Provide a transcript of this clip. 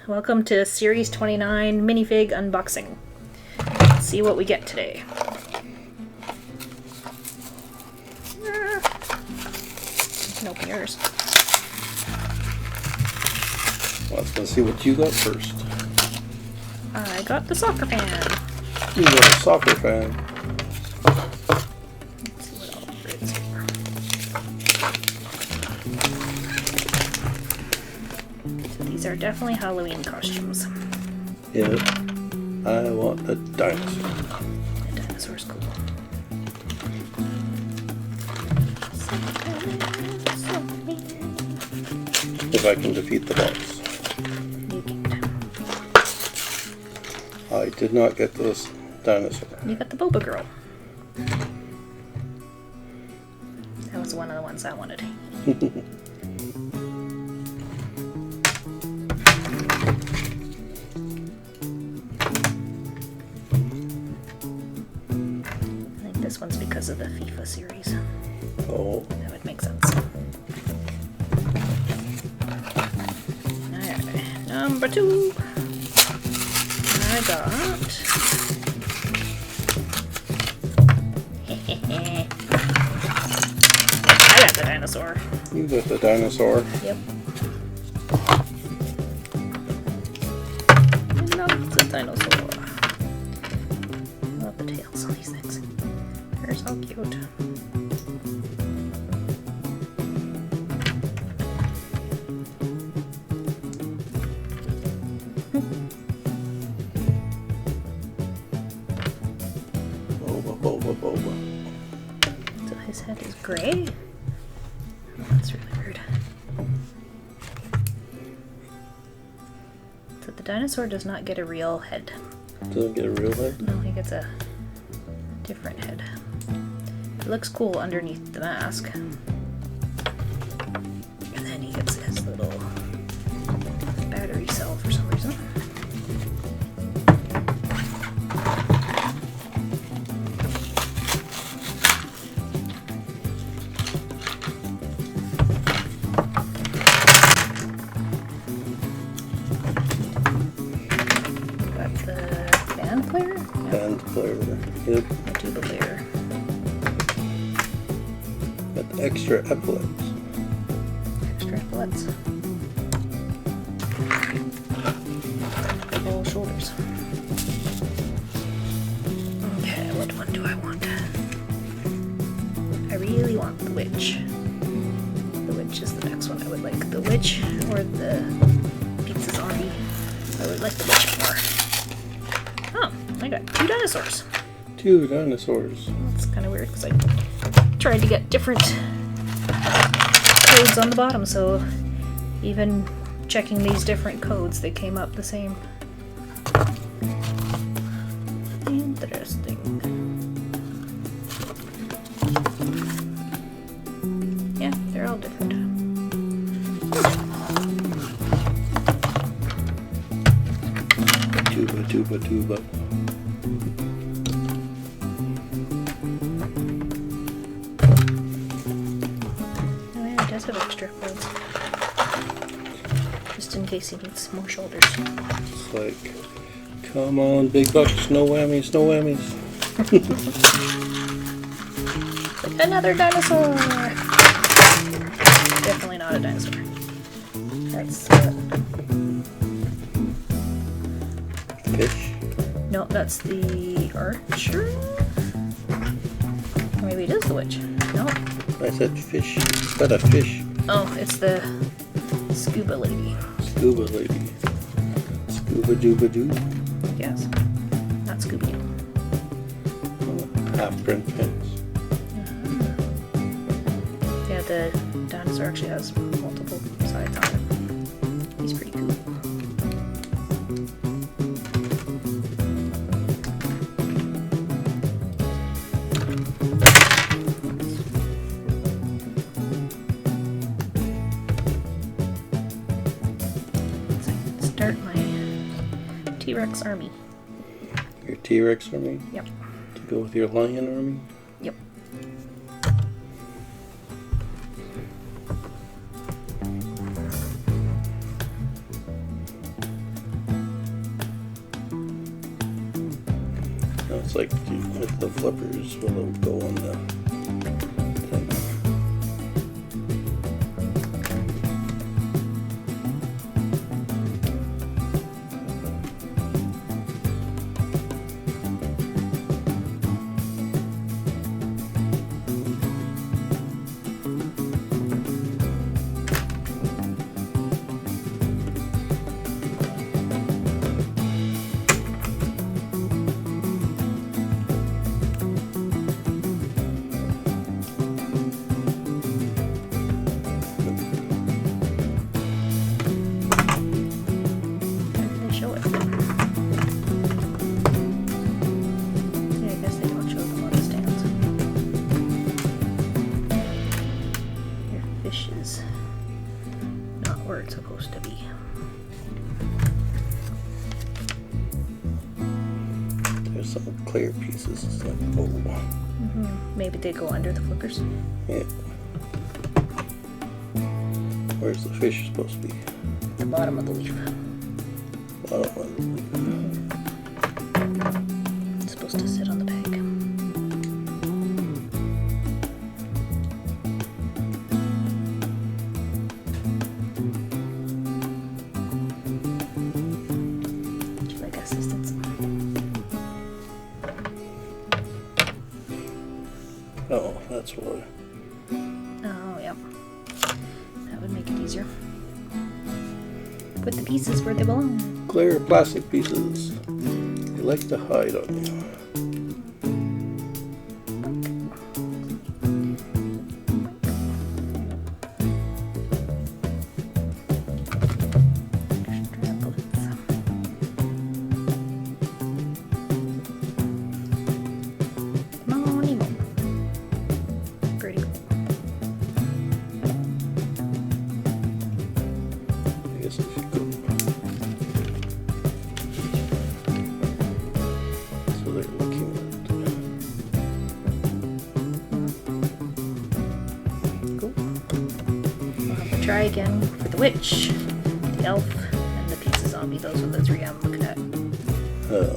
Welcome to Series 29 Minifig Unboxing. Let's see what we get today. You can open yours. Well, let's go see what you got first. I got the soccer fan. You got a soccer fan. Let's see what all there is here. So these are definitely Halloween costumes. Yeah. I want a dinosaur. The dinosaur's cool. If I can defeat the boss. You can't. I did not get this dinosaur. You got the Boba Girl. That was one of the ones I wanted. I think this one's because of the FIFA series. Oh, That would make sense. Alright, number 2. I got... I got the dinosaur. you got the dinosaur. Yep. I love the dinosaur. I love the tails on these things. They're so cute. Boba, boba. So his head is gray. Oh, that's really weird. So the dinosaur does not get a real head. Doesn't get a real head? No, he gets a different head. It looks cool underneath the mask. And then he gets his little battery cell for some reason. Got the band player? No, Band player. Yep. the tuba player. Got the extra epaulets. Extra epaulets. Big old shoulders. Okay, what one do I want? I really want the witch. The witch is the next one I would like. The witch or the pizza zombie. I would like the witch more. Oh, I got 2 dinosaurs. 2 dinosaurs. That's kind of weird because I tried to get different codes on the bottom, so even checking these different codes, they came up the same. Interesting. Yeah, they're all different. Tuba, tuba. Oh yeah, it does have extra codes. Just in case he needs more shoulders. It's like, come on, big bucks, no whammies, no whammies. Another dinosaur! Definitely not a dinosaur. That's Fish. no, that's the archer? Or maybe it is the witch. No. I said fish. Is that a fish? Oh, it's the scuba lady. Scuba lady. Scuba dooba doo. Yes. Not Scooby. Half print pins. Yeah, the dinosaur actually has multiple sides on it. He's pretty cool. So I can start my T-Rex army. Your T-Rex army? Yep. To go with your lion army? Yep. It's like with the flippers, will it go on the thing? They show it. Yeah, I guess they don't show them on the stands. Your fish is not where it's supposed to be. There's some clear pieces. It's like, oh, Maybe they go under the flippers. yeah. Where's the fish supposed to be? The bottom of the leaf. Oh, It's supposed to sit on the peg. Would you like assistance? oh, that's why. Oh, yeah. That would make it easier. Put the pieces where they belong. Clear plastic pieces. They like to hide on you. Come on, Nemo. Pretty cool. I guess I should go. So they're looking Cool. We'll have to try again for the witch, the elf, and the pizza zombie. Those are the three I'm looking at. at